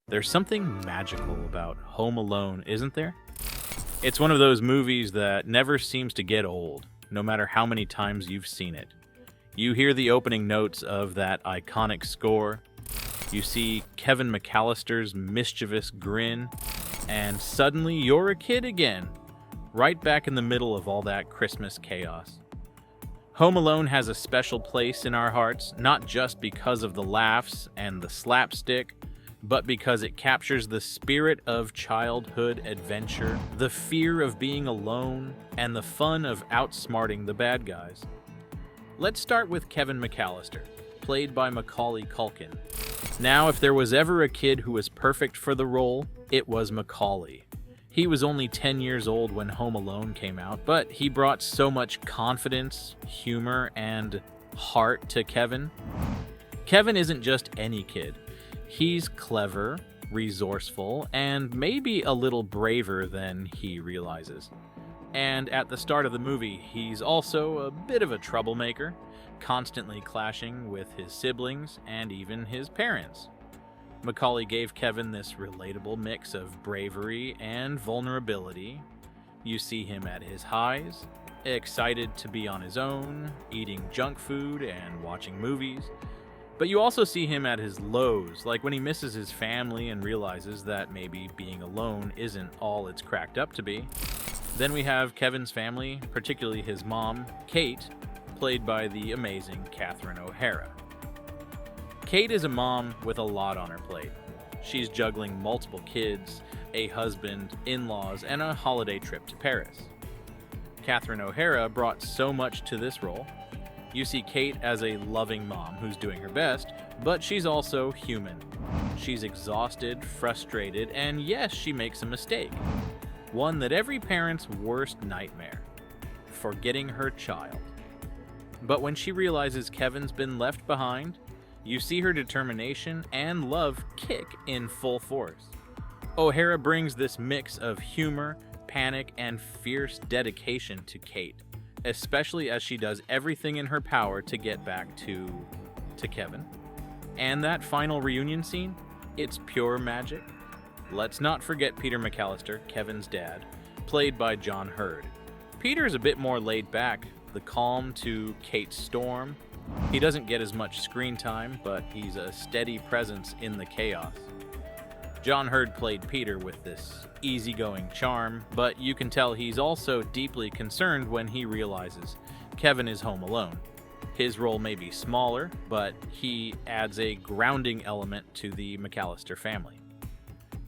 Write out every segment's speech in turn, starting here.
There's something magical about Home Alone, isn't there? It's one of those movies that never seems to get old, no matter how many times you've seen it. You hear the opening notes of that iconic score, you see Kevin McCallister's mischievous grin, and suddenly you're a kid again, right back in the middle of all that Christmas chaos. Home Alone has a special place in our hearts, not just because of the laughs and the slapstick, but because it captures the spirit of childhood adventure, the fear of being alone, and the fun of outsmarting the bad guys. Let's start with Kevin McCallister, played by Macaulay Culkin. Now, if there was ever a kid who was perfect for the role, it was Macaulay. He was only 10 years old when Home Alone came out, but he brought so much confidence, humor, and heart to Kevin. Kevin isn't just any kid. He's clever, resourceful, and maybe a little braver than he realizes. And at the start of the movie, he's also a bit of a troublemaker, constantly clashing with his siblings and even his parents. Macaulay gave Kevin this relatable mix of bravery and vulnerability. You see him at his highs, excited to be on his own, eating junk food and watching movies. But you also see him at his lows, like when he misses his family and realizes that maybe being alone isn't all it's cracked up to be. Then we have Kevin's family, particularly his mom, Kate, played by the amazing Catherine O'Hara. Kate is a mom with a lot on her plate. She's juggling multiple kids, a husband, in-laws, and a holiday trip to Paris. Catherine O'Hara brought so much to this role. You see Kate as a loving mom who's doing her best, but she's also human. She's exhausted, frustrated, and yes, she makes a mistake. One that every parent's worst nightmare: forgetting her child. But when she realizes Kevin's been left behind, you see her determination and love kick in full force. O'Hara brings this mix of humor, panic, and fierce dedication to Kate, especially as she does everything in her power to get back to Kevin. And that final reunion scene, it's pure magic. Let's not forget Peter McCallister, Kevin's dad, played by John Hurd. Peter's a bit more laid back, the calm to Kate's storm. He doesn't get as much screen time, but he's a steady presence in the chaos. John Hurd played Peter with this easygoing charm, but you can tell he's also deeply concerned when he realizes Kevin is home alone. His role may be smaller, but he adds a grounding element to the McCallister family.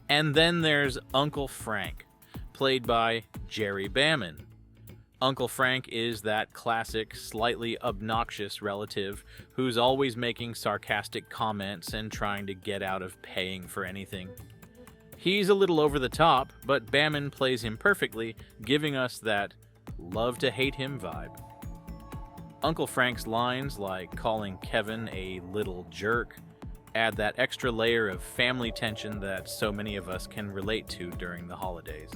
And then there's Uncle Frank, played by Jerry Baman. Uncle Frank is that classic, slightly obnoxious relative who's always making sarcastic comments and trying to get out of paying for anything. He's a little over the top, but Baman plays him perfectly, giving us that love-to-hate-him vibe. Uncle Frank's lines, like calling Kevin a little jerk, add that extra layer of family tension that so many of us can relate to during the holidays.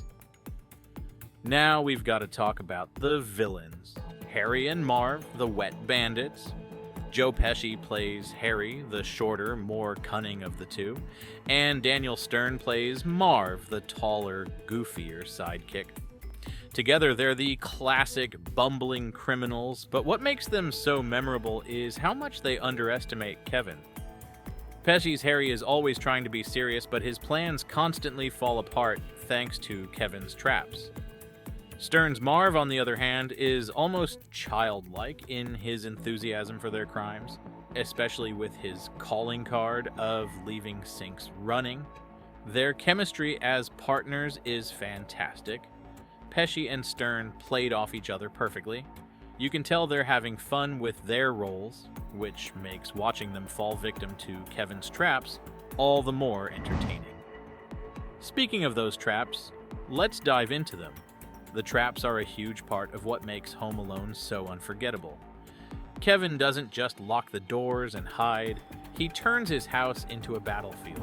Now we've got to talk about the villains. Harry and Marv, the wet bandits. Joe Pesci plays Harry, the shorter, more cunning of the two. And Daniel Stern plays Marv, the taller, goofier sidekick. Together, they're the classic bumbling criminals, but what makes them so memorable is how much they underestimate Kevin. Pesci's Harry is always trying to be serious, but his plans constantly fall apart thanks to Kevin's traps. Stern's Marv, on the other hand, is almost childlike in his enthusiasm for their crimes, especially with his calling card of leaving sinks running. Their chemistry as partners is fantastic. Pesci and Stern played off each other perfectly. You can tell they're having fun with their roles, which makes watching them fall victim to Kevin's traps all the more entertaining. Speaking of those traps, let's dive into them. The traps are a huge part of what makes Home Alone so unforgettable. Kevin doesn't just lock the doors and hide, he turns his house into a battlefield.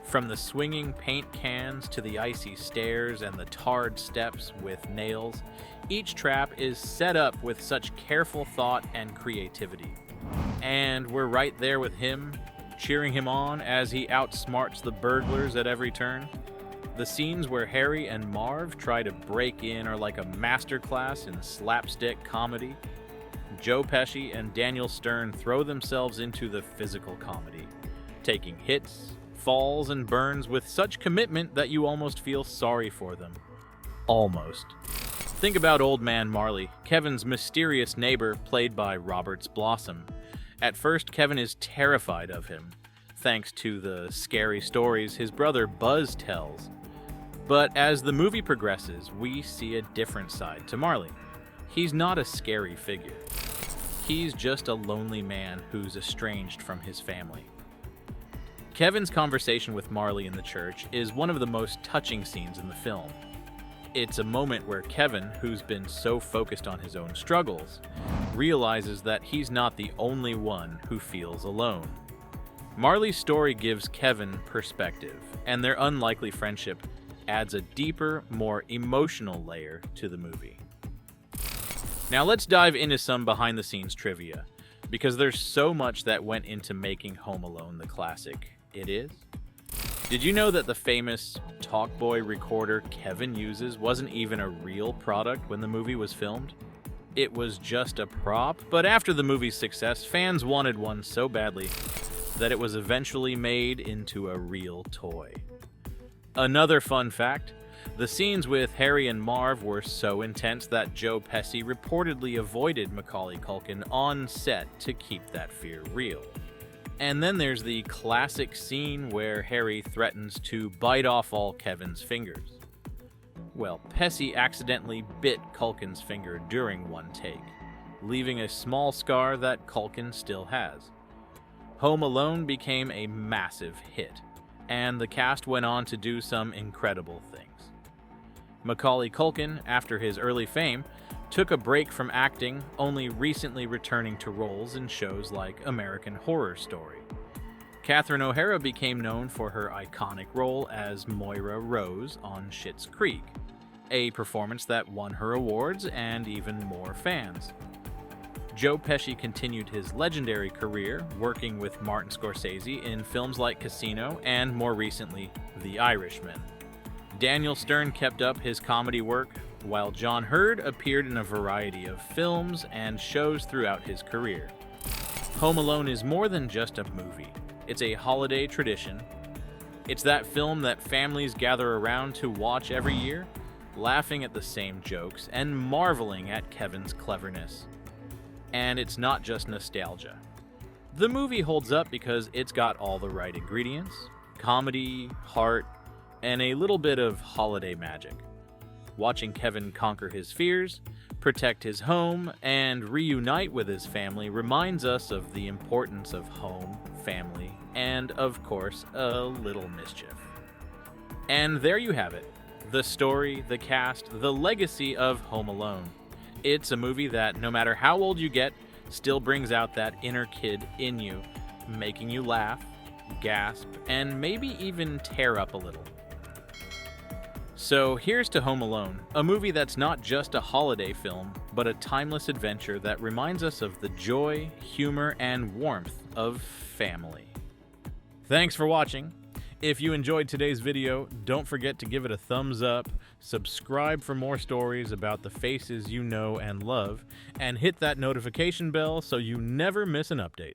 From the swinging paint cans to the icy stairs and the tarred steps with nails, each trap is set up with such careful thought and creativity. And we're right there with him, cheering him on as he outsmarts the burglars at every turn. The scenes where Harry and Marv try to break in are like a masterclass in slapstick comedy. Joe Pesci and Daniel Stern throw themselves into the physical comedy, taking hits, falls, and burns with such commitment that you almost feel sorry for them. Almost. Think about Old Man Marley, Kevin's mysterious neighbor played by Roberts Blossom. At first, Kevin is terrified of him, thanks to the scary stories his brother Buzz tells. But as the movie progresses, we see a different side to Marley. He's not a scary figure. He's just a lonely man who's estranged from his family. Kevin's conversation with Marley in the church is one of the most touching scenes in the film. It's a moment where Kevin, who's been so focused on his own struggles, realizes that he's not the only one who feels alone. Marley's story gives Kevin perspective, and their unlikely friendship adds a deeper, more emotional layer to the movie. Now let's dive into some behind-the-scenes trivia, because there's so much that went into making Home Alone the classic it is. Did you know that the famous Talkboy recorder Kevin uses wasn't even a real product when the movie was filmed? It was just a prop, but after the movie's success, fans wanted one so badly that it was eventually made into a real toy. Another fun fact, the scenes with Harry and Marv were so intense that Joe Pesci reportedly avoided Macaulay Culkin on set to keep that fear real. And then there's the classic scene where Harry threatens to bite off all Kevin's fingers. Well, Pesci accidentally bit Culkin's finger during one take, leaving a small scar that Culkin still has. Home Alone became a massive hit, and the cast went on to do some incredible things. Macaulay Culkin, after his early fame, took a break from acting, only recently returning to roles in shows like American Horror Story. Catherine O'Hara became known for her iconic role as Moira Rose on Schitt's Creek, a performance that won her awards and even more fans. Joe Pesci continued his legendary career working with Martin Scorsese in films like Casino and, more recently, The Irishman. Daniel Stern kept up his comedy work, while John Hurd appeared in a variety of films and shows throughout his career. Home Alone is more than just a movie. It's a holiday tradition. It's that film that families gather around to watch every year, laughing at the same jokes and marveling at Kevin's cleverness. And it's not just nostalgia. The movie holds up because it's got all the right ingredients: comedy, heart, and a little bit of holiday magic. Watching Kevin conquer his fears, protect his home, and reunite with his family reminds us of the importance of home, family, and, of course, a little mischief. And there you have it. The story, the cast, the legacy of Home Alone. It's a movie that, no matter how old you get, still brings out that inner kid in you, making you laugh, gasp, and maybe even tear up a little. So here's to Home Alone, a movie that's not just a holiday film, but a timeless adventure that reminds us of the joy, humor, and warmth of family. Thanks for watching. If you enjoyed today's video, don't forget to give it a thumbs up, subscribe for more stories about the faces you know and love, and hit that notification bell so you never miss an update.